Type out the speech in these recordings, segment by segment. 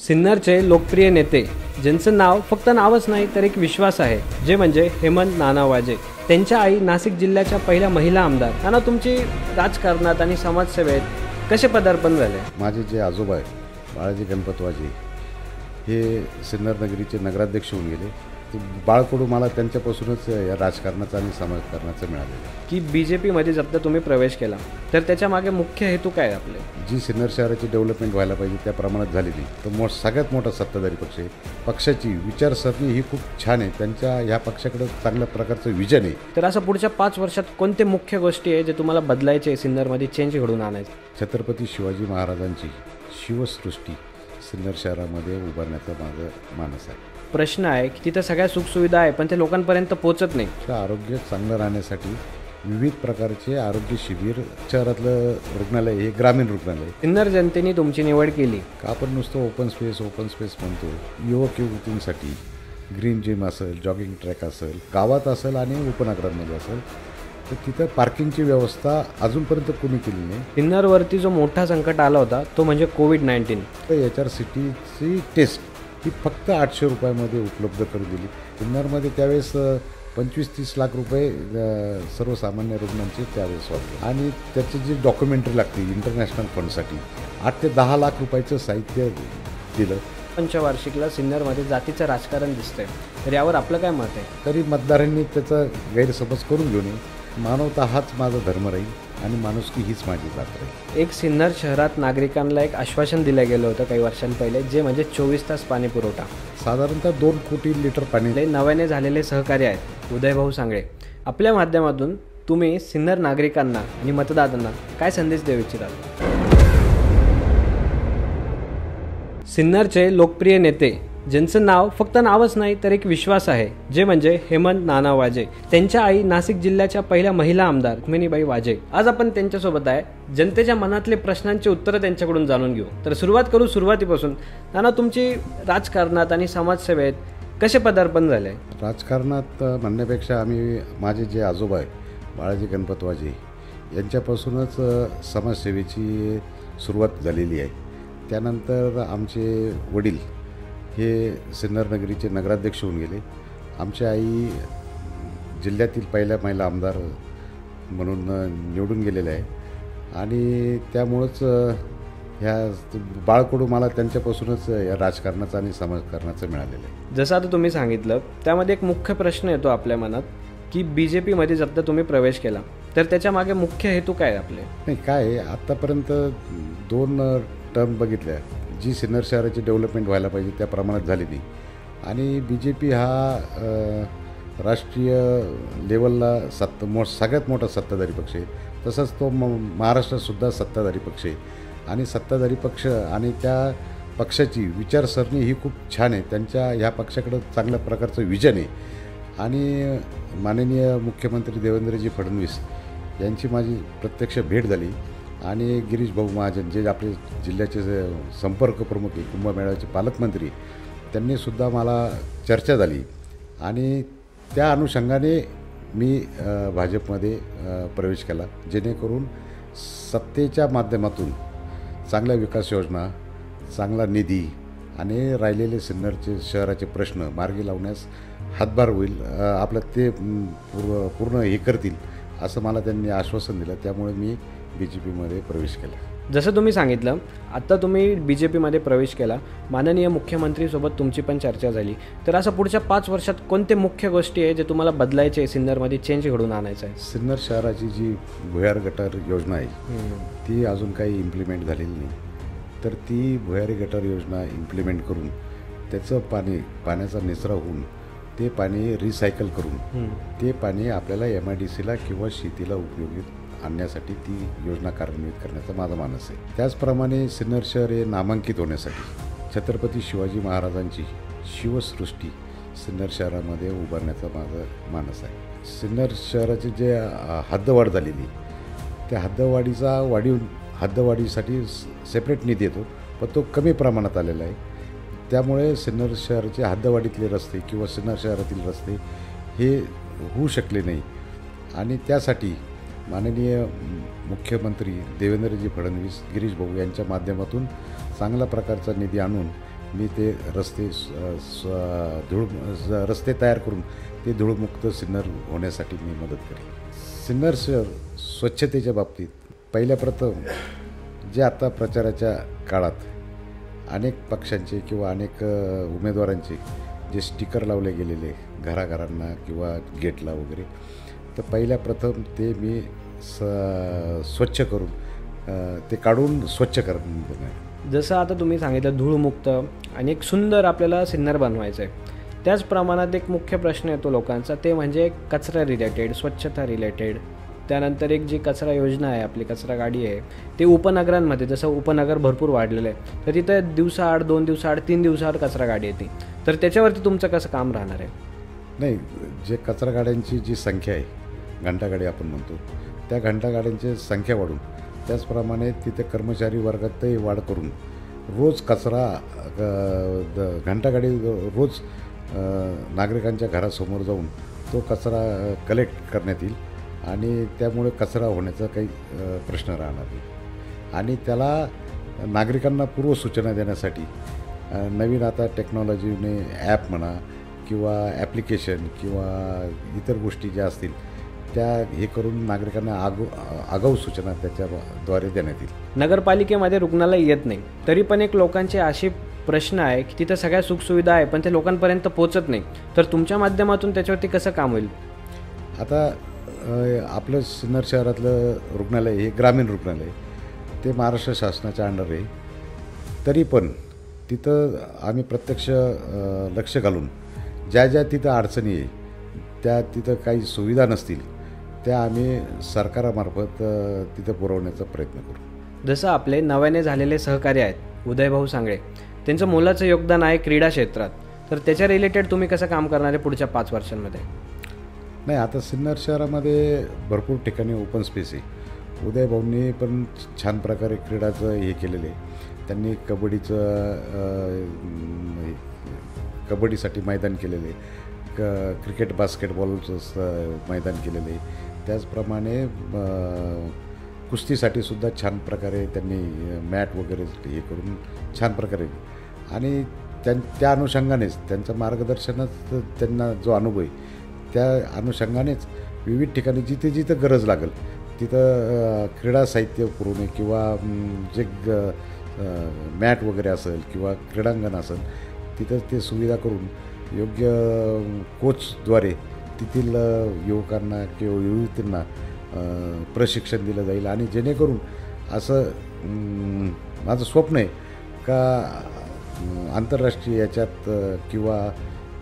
सिन्नरचे लोकप्रिय नेते ज्यांचं नाव फक्त नावच नाही तर एक विश्वास आहे, जे म्हणजे हेमंत नाना वाजे। त्यांच्या आई नाशिक जिल्ह्याच्या पहिल्या महिला आमदार। नाना, तुमची राजकारणात आणि समाजसेवेत कसे पदार्पण झाले? माझे जे आजोबा आहे बाळाजी गणपत वाजे हे सिन्नर नगरीचे नगराध्यक्ष होऊन गेले। बाळकडू मला त्यांच्यापासूनच या राजकारणाचं आणि समाजकारणाचं मिळालेलं की बीजेपीमध्ये जर तुम्ही प्रवेश केला तर त्याच्या मागे मुख्य हेतू काय आपले? जी सिन्नर शहराची डेव्हलपमेंट व्हायला पाहिजे त्या प्रमाणात झाली नाही तर सगळ्यात मोठा सत्ताधारी पक्ष आहे। पक्षाची विचारसरणी ही खूप छान आहे, त्यांच्या ह्या पक्षाकडे चांगल्या प्रकारचं विजन आहे। तर असं पुढच्या 5 वर्षात कोणते मुख्य गोष्टी आहे जे तुम्हाला बदलायचे, सिन्नरमध्ये चेंज घडवून आणायचे? छत्रपती शिवाजी महाराजांची शिवसृष्टी सिन्नर शहरामध्ये उभारण्याचा माझा मानस आहे। प्रश्न आहे की तिथं सगळ्या सुखसुविधा आहे पण ते लोकांपर्यंत पोहोचत नाही। आरोग्य चांगलं राहण्यासाठी विविध प्रकारचे आरोग्य शिबिर, शहरातलं रुग्णालय हे ग्रामीण रुग्णालय। सिन्नर जनतेने तुमची निवड केली का? आपण नुसतं ओपन स्पेस म्हणतो। युवक युवतींसाठी ग्रीन जिम असेल, जॉगिंग ट्रॅक असेल, गावात असेल आणि उपनगरांमध्ये असेल तर तिथं पार्किंगची व्यवस्था अजूनपर्यंत कोणी केली नाही। सिन्नरवरती जो मोठा संकट आला होता तो म्हणजे कोविड-19। तर HRCTची टेस्ट ही फक्त 800 रुपयामध्ये उपलब्ध करून दिली। सिन्नरमध्ये त्यावेळेस 25-30 लाख रुपये सर्वसामान्य रुग्णांचे त्यावेळेस वाटले आणि त्याची जी डॉक्युमेंटरी लागते इंटरनॅशनल फंडसाठी 8 ते 10 लाख रुपयाचं साहित्य दिलं। पंचवार्षिकला सिन्नरमध्ये जातीचं राजकारण दिसतंय, तर यावर आपलं काय मत आहे? तरी मतदारांनी त्याचा गैरसमज करून घेऊ नये। मानवता हाच माझा धर्म राहील आणि माणुसकी हीच माझी जात राहील। एक सिन्नर शहरात नागरिकांना एक आश्वासन दिलं गेलं होतं काही वर्षांपहिले, जे म्हणजे 24 तास पाणी पुरवठा। साधारणतः 2 कोटी लिटर पाणी नव्याने झालेले सहकार्य आहेत उदयभाऊ सांगळे। आपल्या माध्यमातून तुम्ही सिन्नर नागरिकांना आणि मतदारांना काय संदेश देऊ इच्छिता? सिन्नरचे लोकप्रिय नेते ज्यांचं नाव फक्त नावच नाही तर एक विश्वास आहे, जे म्हणजे हेमंत नाना वाजे। त्यांच्या आई नाशिक जिल्ह्याच्या पहिल्या महिला आमदार रुक्मिणीबाई वाजे। आज आपण त्यांच्यासोबत आहे, जनतेच्या मनातले प्रश्नांची उत्तरं त्यांच्याकडून जाणून घेऊ। तर सुरुवात करू सुरुवातीपासून। नाना, तुमची राजकारणात आणि समाजसेवेत कसे पदार्पण झाले? राजकारणात म्हणण्यापेक्षा माझे जे आजोबा आहे बाळाजी गणपत वाजे यांच्यापासूनच समाजसेवेची सुरुवात झालेली आहे। त्यानंतर आमचे वडील हे सिन्नर नगरीचे नगराध्यक्ष होऊन गेले। आमची आई जिल्ह्यातील पहिल्या महिला आमदार म्हणून निवडून गेलेल्या आहे आणि त्यामुळंच ह्या बाळकडू मला त्यांच्यापासूनच या राजकारणाचं आणि समाजकारणाचं मिळालेलं आहे। जसं आता तुम्ही सांगितलं त्यामध्ये एक मुख्य प्रश्न येतो आपल्या मनात की बीजेपीमध्ये जर तुम्ही प्रवेश केला तर त्याच्या मागे मुख्य हेतू काय आपले? नाही, काय आहे, आत्तापर्यंत 2 टर्म बघितल्या जी सिन्नर शहराची डेव्हलपमेंट व्हायला पाहिजे त्या प्रमाणात झाली नाही आणि BJP हा राष्ट्रीय लेवलला सगळ्यात मोठा सत्ताधारी पक्ष आहे। तसंच तो महाराष्ट्रातसुद्धा सत्ताधारी पक्ष आहे आणि सत्ताधारी पक्ष आणि त्या पक्षाची विचारसरणी ही खूप छान आहे। त्यांच्या ह्या पक्षाकडं चांगल्या प्रकारचं विजन आहे आणि माननीय मुख्यमंत्री देवेंद्रजी फडणवीस यांची माझी प्रत्यक्ष भेट झाली आणि गिरीश भाऊ महाजन जे आपले जिल्ह्याचे संपर्क प्रमुख आहे, कुंभमेळ्याचे पालकमंत्री, त्यांनीसुद्धा मला चर्चा झाली आणि त्या अनुषंगाने मी भाजपमध्ये प्रवेश केला, जेणेकरून सत्तेच्या माध्यमातून चांगल्या विकास योजना, चांगला निधी आणि राहिलेले सिन्नरचे शहराचे प्रश्न मार्गी लावण्यास हातभार होईल, आपलं ते पूर्ण हे करतील असं मला त्यांनी आश्वासन दिलं। त्यामुळे मी BJPमध्ये प्रवेश केला। जसं तुम्ही सांगितलं, आता तुम्ही BJPमध्ये प्रवेश केला, माननीय मुख्यमंत्रीसोबत तुमची पण चर्चा झाली, तर असं पुढच्या 5 वर्षात कोणते मुख्य गोष्टी आहे जे तुम्हाला बदलायचे, सिन्नरमध्ये चेंज घडवून आणायचं आहे? सिन्नर शहराची जी भुयार गटार योजना आहे ती अजून काही इम्प्लिमेंट झालेली नाही, तर ती भुयारी गटार योजना इम्प्लिमेंट करून त्याचं पाण्याचा निचरा होऊन ते पाणी रिसायकल करून ते पाणी आपल्याला MIDCला किंवा शेतीला उपयोगी आणण्यासाठी ती योजना कार्यान्वित करण्याचा माझा मानस आहे। त्याचप्रमाणे सिन्नर शहर हे नामांकित होण्यासाठी छत्रपती शिवाजी महाराजांची शिवसृष्टी सिन्नर शहरामध्ये उभारण्याचा माझा मानस आहे। सिन्नर शहराची जे हद्दवाढ झालेली त्या हद्दवाढीसाठी सेपरेट निधी येतो, पण तो कमी प्रमाणात आलेला आहे। त्यामुळे सिन्नर शहराचे हद्दवाढीतले रस्ते किंवा सिन्नर शहरातील रस्ते हे होऊ शकले नाही आणि त्यासाठी माननीय मुख्यमंत्री देवेंद्रजी फडणवीस, गिरीश भाऊ यांच्या माध्यमातून चांगल्या प्रकारचा निधी आणून मी ते रस्ते रस्ते तयार करून ते धूळमुक्त सिन्नर होण्यासाठी मी मदत करेन. सिन्नर शहर स्वच्छतेच्या बाबतीत पहिल्या प्रथम जे आता प्रचाराच्या काळात अनेक पक्षांचे किंवा अनेक उमेदवारांचे जे स्टिकर लावले गेलेले घराघरांना किंवा गेटला वगैरे, तर पहिल्या प्रथम ते मी स्वच्छ करून ते काढून स्वच्छ करणं. जसं आता तुम्ही सांगितलं धूळमुक्त आणि एक सुंदर आपल्याला सिन्नर बनवायचं आहे, त्याच प्रमाणात एक मुख्य प्रश्न येतो लोकांचा, ते म्हणजे कचरा रिलेटेड, स्वच्छता रिलेटेड. त्यानंतर एक जी कचरा योजना आहे, आपली कचरा गाडी आहे, ते उपनगरांमध्ये, जसं उपनगर भरपूर वाढलेलं आहे, तर तिथं दिवसाआड, 2 दिवसाआड, 3 दिवसाआड कचरा गाडी येते. तर त्याच्यावरती तुमचं कसं काम राहणार आहे? नाही, जे कचरा गाड्यांची जी संख्या आहे, घंटागाडी आपण म्हणतो, त्या घंटागाड्यांची संख्या वाढून त्याचप्रमाणे तिथे कर्मचारी वर्गातही वाढ करून रोज कचरा घंटागाडी रोज नागरिकांच्या घरासमोर जाऊन तो कचरा कलेक्ट करण्यात येईल आणि त्यामुळे कचरा होण्याचा काही प्रश्न राहणार नाही. आणि त्याला नागरिकांना पूर्वसूचना देण्यासाठी नवीन आता टेक्नॉलॉजीने ॲप म्हणा किंवा ॲप्लिकेशन किंवा इतर गोष्टी ज्या असतील त्या हे करून नागरिकांना आगाऊ सूचना त्याच्याद्वारे देण्यात येईल. नगरपालिकेमध्ये रुग्णालय येत नाही, तरी पण एक लोकांचे असे प्रश्न आहे की तिथं सगळ्या सुखसुविधा आहे पण ते लोकांपर्यंत पोहोचत नाही, तर तुमच्या माध्यमातून त्याच्यावरती कसं काम होईल? आता आपलं सिन्नर शहरातलं रुग्णालय हे ग्रामीण रुग्णालय, ते महाराष्ट्र शासनाच्या अंडर आहे. तरी पण तिथं आम्ही प्रत्यक्ष लक्ष घालून ज्या तिथं अडचणी आहे, त्या तिथं काही सुविधा नसतील त्या आम्ही सरकारामार्फत तिथं पुरवण्याचा प्रयत्न करू. जसं आपले नव्याने झालेले सहकारी आहेत उदयभाऊ सांगळे, त्यांचं मोलाचं योगदान आहे क्रीडा क्षेत्रात, तर त्याच्या रिलेटेड तुम्ही कसं काम करणार आहे पुढच्या 5 वर्षांमध्ये? नाही, आता सिन्नर शहरामध्ये भरपूर ठिकाणी ओपन स्पेस आहे. उदयभाऊंनी पण छान प्रकारे क्रीडाचं हे केलेलं आहे. त्यांनी कबड्डीसाठी मैदान केलेलं आहे, क्रिकेट बास्केटबॉलचं मैदान केलेलं आहे. त्याचप्रमाणे कुस्तीसाठीसुद्धा छान प्रकारे त्यांनी मॅट वगैरे हे करून छान प्रकारे, आणि त्या अनुषंगानेच त्यांचं मार्गदर्शनच, त्यांना जो अनुभव आहे त्या अनुषंगानेच विविध ठिकाणी जिथे जिथं गरज लागेल तिथं क्रीडा साहित्य पुरवणे किंवा जे मॅट वगैरे असेल किंवा क्रीडांगण असेल तिथं ते सुविधा करून योग्य कोचद्वारे तेथील युवकांना किंवा युवतींना प्रशिक्षण दिलं जाईल. आणि जेणेकरून असं माझं स्वप्न आहे का आंतरराष्ट्रीय याच्यात किंवा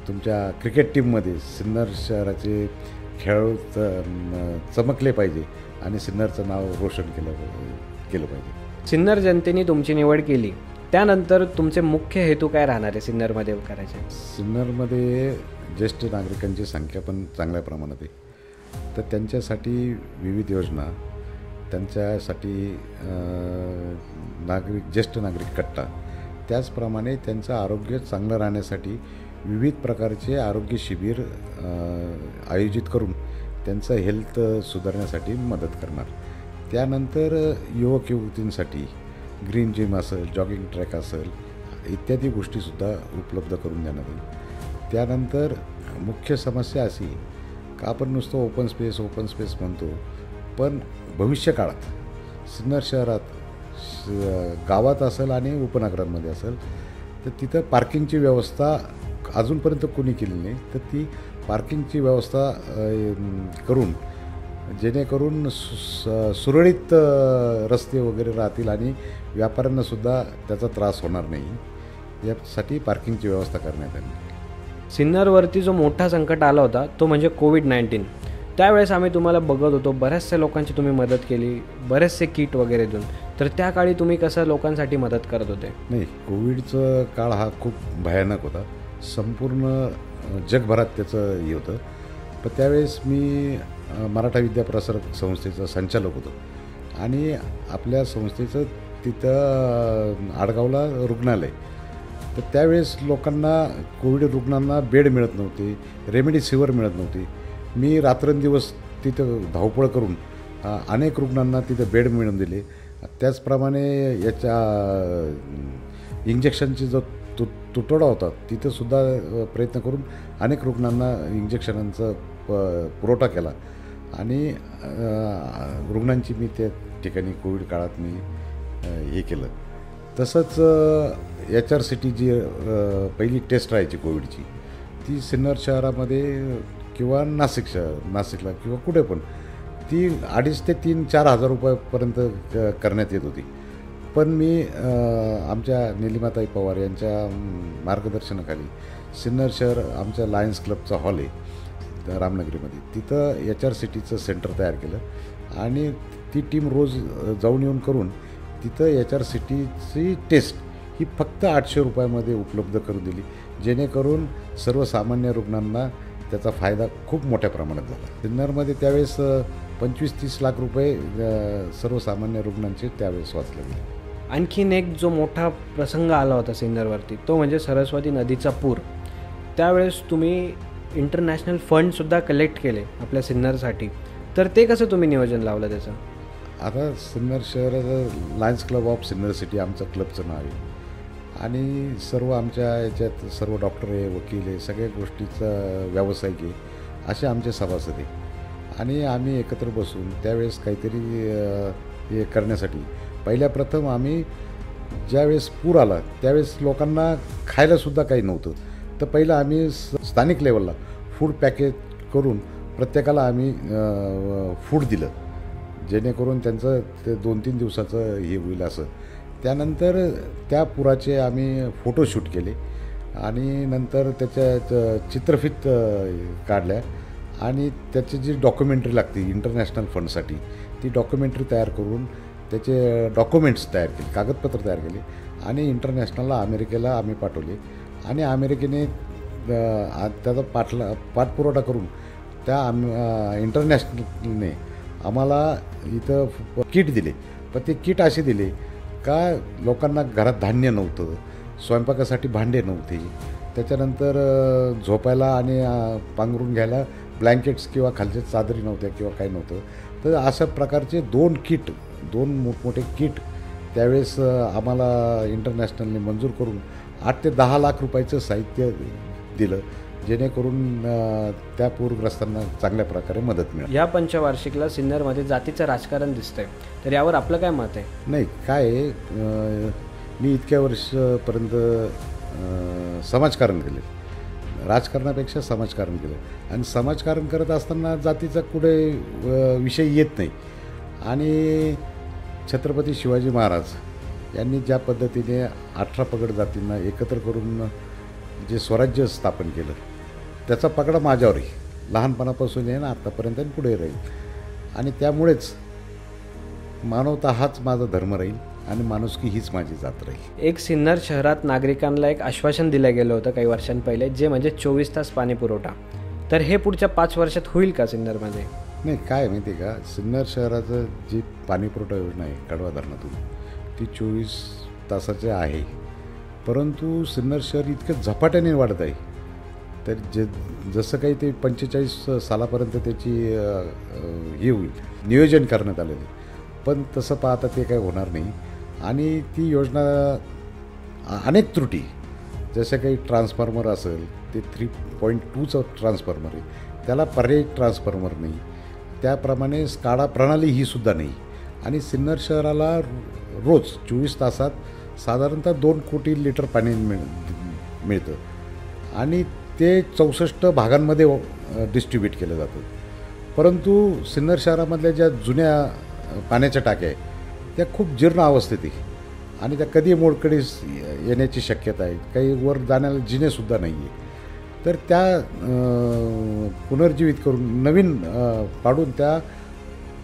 तुमच्या क्रिकेट टीममध्ये सिन्नर शहराचे खेळाडू चमकले पाहिजे आणि सिन्नरचं नाव रोशन केलं पाहिजे. सिन्नर जनतेने तुमची निवड केली, त्यानंतर तुमचे मुख्य हेतू काय राहणार आहे सिन्नरमध्ये करायचे? सिन्नरमध्ये ज्येष्ठ नागरिकांची संख्या पण चांगल्या प्रमाणात आहे, तर त्यांच्यासाठी विविध योजना, त्यांच्यासाठी ज्येष्ठ नागरिक कट्टा, त्याचप्रमाणे त्यांचं आरोग्य चांगलं राहण्यासाठी विविध प्रकारचे आरोग्य शिबिर आयोजित करून त्यांचं हेल्थ सुधारण्यासाठी मदत करणार. त्यानंतर युवक युवतींसाठी ग्रीन जिम असेल, जॉगिंग ट्रॅक असेल, इत्यादी गोष्टीसुद्धा उपलब्ध करून देण्यात येईल. त्यानंतर मुख्य समस्या अशी का आपण नुसतं ओपन स्पेस म्हणतो, पण भविष्यकाळात सिन्नर शहरात गावात असेल आणि उपनगरांमध्ये असेल तर तिथं पार्किंगची व्यवस्था अजूनपर्यंत कोणी केली नाही, तर ती पार्किंगची व्यवस्था करून जेणेकरून सुरळीत रस्ते वगैरे राहतील आणि व्यापाऱ्यांनासुद्धा त्याचा त्रास होणार नाही, यासाठी पार्किंगची व्यवस्था करण्यात आली. सिन्नरवरती जो मोठा संकट आला होता तो म्हणजे कोविड-19. त्यावेळेस आम्ही तुम्हाला बघत होतो, बऱ्याचशा लोकांची तुम्ही मदत केली, बरेचसे किट वगैरे देऊन, तर त्या काळी तुम्ही कसं लोकांसाठी मदत करत होते? नाही, कोविडचा काळ हा खूप भयानक होता, संपूर्ण जगभरात त्याचं हे होतं. पण त्यावेळेस मी मराठा विद्याप्रसारक संस्थेचा संचालक होतो आणि आपल्या संस्थेचं तिथं आडगावला रुग्णालय, तर त्यावेळेस लोकांना, कोविड रुग्णांना बेड मिळत नव्हते, रेमडेसिवीर मिळत नव्हती. मी रात्रंदिवस तिथं धावपळ करून अनेक रुग्णांना तिथं बेड मिळवून दिले. त्याचप्रमाणे याच्या इंजेक्शनची जो तुटवडा होता तिथंसुद्धा प्रयत्न करून अनेक रुग्णांना इंजेक्शनांचा पुरवठा केला आणि रुग्णांची मी त्या ठिकाणी कोविड काळात मी हे केलं. तसंच HRCT जी पहिली टेस्ट राहायची कोविडची ती सिन्नर शहरामध्ये किंवा नाशिकला किंवा कुठे पण ती 2,500 ते 3,000-4,000 रुपयापर्यंत करण्यात येत होती. पण मी आमच्या निलिमाताई पवार यांच्या मार्गदर्शनाखाली सिन्नर शहर आमच्या लायन्स क्लबचा हॉल आहे रामनगरीमध्ये, तिथं HRCTचं सेंटर तयार केलं आणि ती टीम रोज जाऊन येऊन करून तिथं HRCTची टेस्ट ही फक्त 800 रुपयामध्ये उपलब्ध करून दिली, जेणेकरून सर्वसामान्य रुग्णांना त्याचा फायदा खूप मोठ्या प्रमाणात झाला. सिन्नरमध्ये त्यावेळेस 25-30 लाख रुपये सर्वसामान्य रुग्णांचे त्यावेळेस वाचले गेले. आणखीन एक जो मोठा प्रसंग आला होता सिन्नरवरती तो म्हणजे सरस्वती नदीचा पूर. त्यावेळेस तुम्ही इंटरनॅशनल फंडसुद्धा कलेक्ट केले आपल्या सिन्नरसाठी, तर ते कसं तुम्ही नियोजन लावलं त्याचं? आता सिन्नर शहराचं Lions Club of Sinnar City आमचं क्लबचं नाव आहे आणि सर्व आमच्या याच्यात सर्व डॉक्टर आहे, वकील आहे, सगळ्या गोष्टीचा व्यावसायिक आहे असे आमचे सभासद आहे आणि आम्ही एकत्र बसून त्यावेळेस काहीतरी हे करण्यासाठी पहिल्या प्रथम आम्ही ज्यावेळेस पूर आला त्यावेळेस लोकांना खायलासुद्धा काही नव्हतं, तर पहिलं आम्ही स्थानिक लेवलला फूड पॅकेज करून प्रत्येकाला आम्ही फूड दिलं, जेणेकरून त्यांचं ते 2-3 दिवसाचं हे होईल असं. त्यानंतर त्या पुराचे आम्ही फोटोशूट केले आणि नंतर त्याच्या चित्रफित काढल्या आणि त्याची जी डॉक्युमेंटरी लागते इंटरनॅशनल फंडसाठी ती डॉक्युमेंटरी तयार करून त्याचे डॉक्युमेंट्स तयार केले, कागदपत्र तयार केले आणि इंटरनॅशनलला अमेरिकेला आम्ही पाठवले आणि अमेरिकेने त्याचा पाठपुरवठा करून त्या इंटरनॅशनलने आम्हाला इथं किट दिले. पण ते किट असे दिले का लोकांना घरात धान्य नव्हतं, स्वयंपाकासाठी भांडे नव्हते, त्याच्यानंतर झोपायला आणि पांघरून घ्यायला ब्लँकेट्स किंवा खालच्या चादरी नव्हत्या किंवा काही नव्हतं. तर अशा प्रकारचे 2 मोठमोठे किट त्यावेळेस आम्हाला इंटरनॅशनलने मंजूर करून 8 ते 10 लाख रुपयाचं साहित्य दिलं, जेणेकरून त्या पूरग्रस्तांना चांगल्या प्रकारे मदत मिळाली. या पंचवार्षिकला सिन्नरमध्ये जातीचं राजकारण दिसतंय, तर यावर आपलं काय मत आहे? नाही, काय आहे, मी इतक्या वर्षपर्यंत समाजकारण केले, राजकारणापेक्षा समाजकारण केलं आणि समाजकारण करत असताना जातीचा कुठे विषय येत नाही. आणि छत्रपती शिवाजी महाराज यांनी ज्या पद्धतीने 18 पगड जातींना एकत्र करून जे स्वराज्य स्थापन केलं त्याचा पगडा माझ्यावर आहे, लहानपणापासून आहे ना आत्तापर्यंत आणि पुढे राहील. आणि त्यामुळेच मानवता हाच माझा धर्म राहील आणि माणुसकी हीच माझी जात राहील. एक सिन्नर शहरात नागरिकांना एक आश्वासन दिलं गेलं होतं काही वर्षांपहिले, जे म्हणजे 24 तास पाणी पुरवठा. तर हे पुढच्या 5 वर्षात होईल का सिन्नरमध्ये? नाही, काय माहिती आहे का, सिन्नर शहराचं जी पाणीपुरवठा योजना आहे कडवा धरणातून ती 24 तासाची आहे, परंतु सिन्नर शहर इतकं झपाट्याने वाढत आहे. तर जसं काही ते 45 सालापर्यंत त्याची हे होईल नियोजन करण्यात आलेलं आहे, पण तसं पाहता ते काही होणार नाही. आणि ती योजना अनेक त्रुटी, जसं काही ट्रान्सफॉर्मर असेल ते 3.2चं ट्रान्सफॉर्मर आहे, त्याला पर्यायी ट्रान्सफॉर्मर नाही, त्याप्रमाणे स्काडा प्रणाली ही सुद्धा नाही. आणि सिन्नर शहराला रोज 24 तासात साधारणतः 2 कोटी लिटर पाणी मिळतं आणि ते 64 भागांमध्ये डिस्ट्रीब्यूट केलं जातं. परंतु सिन्नर शहरामधल्या ज्या जुन्या पाण्याच्या टाक्या आहेत त्या खूप जीर्ण अवस्थेत आहे आणि त्या कधी मोडकळीस येण्याची शक्यता आहे, काही वर जाण्याला जिनेसुद्धा नाही आहे. तर त्या पुनर्जीवित करून नवीन पाडून त्या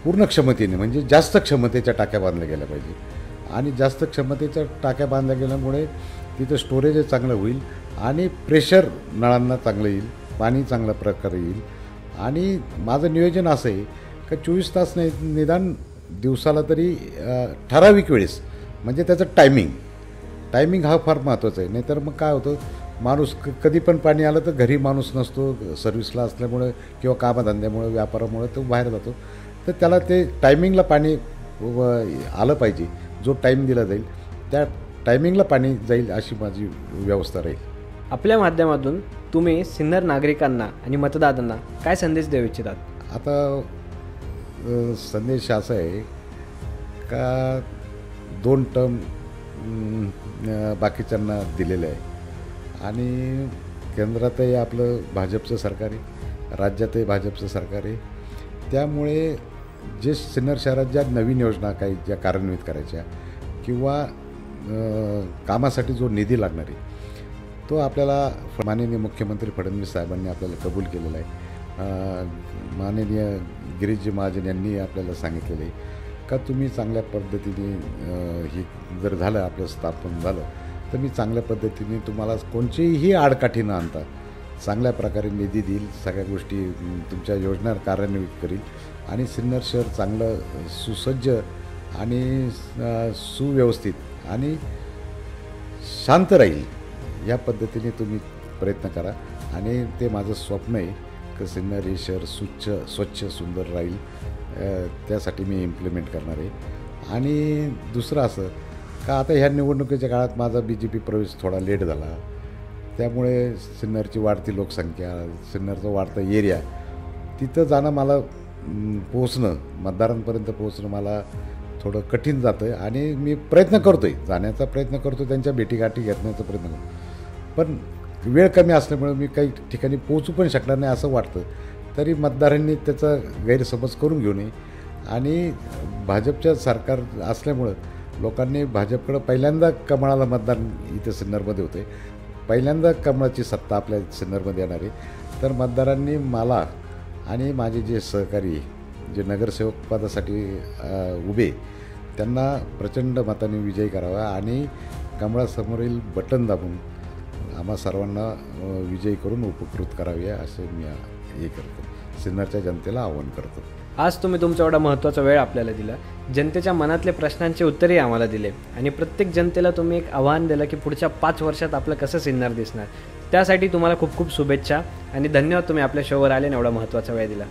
पूर्ण क्षमतेने म्हणजे जास्त क्षमतेच्या टाक्या बांधल्या गेल्या पाहिजे आणि जास्त क्षमतेच्या टाक्या बांधल्या गेल्यामुळे तिथं स्टोरेज चांगलं होईल आणि प्रेशर नळांना चांगलं येईल, पाणी चांगल्या प्रकारे येईल. आणि माझं नियोजन असं आहे का 24 तास नाही, निदान दिवसाला तरी ठराविक वेळेस, म्हणजे त्याचं टायमिंग हा फार महत्त्वाचा आहे. नाहीतर मग काय होतं, माणूस कधी पण पाणी आलं तर घरी माणूस नसतो, सर्व्हिसला असल्यामुळं किंवा कामधंद्यामुळं व्यापारामुळं तो बाहेर जातो, तर त्याला ते टायमिंगला पाणी आलं पाहिजे. जो टाईम दिला जाईल त्या टायमिंगला पाणी जाईल अशी माझी व्यवस्था राहील. आपल्या माध्यमातून तुम्ही सिन्नर नागरिकांना आणि मतदारांना काय संदेश देऊ इच्छितात? आता संदेश असा आहे का 2 टर्म बाकीच्यांना दिलेलं आहे आणि केंद्रातही आपलं भाजपचं सरकार आहे, राज्यातही भाजपचं सरकार आहे. त्यामुळे जे सिन्नर शहरात ज्या नवीन योजना काही ज्या कार्यान्वित करायच्या किंवा कामासाठी जो निधी लागणार आहे तो आपल्याला माननीय मुख्यमंत्री फडणवीस साहेबांनी आपल्याला कबूल केलेला आहे. माननीय गिरीशजी महाजन यांनी आपल्याला सांगितलेलं आहे का तुम्ही चांगल्या पद्धतीने ही जर झालं आपलं स्थापन झालं तर मी चांगल्या पद्धतीने तुम्हाला कोणतीही आडकाठी न आणता चांगल्या प्रकारे निधी देईल, सगळ्या गोष्टी तुमच्या योजना कार्यान्वित करील आणि सिन्नर शहर चांगलं सुसज्ज आणि सुव्यवस्थित आणि शांत राहील या पद्धतीने तुम्ही प्रयत्न करा. आणि ते माझं स्वप्न आहे की सिन्नर हे शहर स्वच्छ सुंदर राहील, त्यासाठी मी इम्प्लिमेंट करणार आहे. आणि दुसरं असं का आता ह्या निवडणुकीच्या काळात माझा BJP प्रवेश थोडा लेट झाला, त्यामुळे सिन्नरची वाढती लोकसंख्या, सिन्नरचा वाढता एरिया, तिथं जाणं मला पोहोचणं, मतदारांपर्यंत पोहोचणं मला थोडं कठीण जातं आहे आणि मी प्रयत्न करतो आहे, जाण्याचा प्रयत्न करतो, त्यांच्या भेटीगाठी घेण्याचा प्रयत्न करतो, पण वेळ कमी असल्यामुळे मी काही ठिकाणी पोहोचू पण शकणार नाही असं वाटतं. तरी मतदारांनी त्याचा गैरसमज करून घेऊ नये आणि भाजपच्या सरकार असल्यामुळं लोकांनी भाजपकडं पहिल्यांदा कमळाला मतदान इथं सिन्नरमध्ये होते, पहिल्यांदा कमळाची सत्ता आपल्या सिन्नरमध्ये येणार आहे. तर मतदारांनी मला आणि माझे जे सहकारी जे नगरसेवक पदासाठी उभे त्यांना प्रचंड मताने विजयी करावा आणि कमळासमोरील बटन दाबून आम्हा सर्वांना विजयी करून उपकृत करावे असे मी हे करतो, सिन्नरच्या जनतेला आवाहन करतो. आज तुम्ही तुमचा एवढा महत्त्वाचा वेळ आपल्याला दिला, जनतेच्या मनातले प्रश्नांचे उत्तरही आम्हाला दिले आणि प्रत्येक जनतेला तुम्ही एक आव्हान दिलं की पुढच्या 5 वर्षात आपलं कसं सिन्नर दिसणार. त्यासाठी तुम्हाला खूप खूप शुभेच्छा आणि धन्यवाद, तुम्ही आपल्या शोवर आले आणि एवढा महत्त्वाचा वेळ दिला.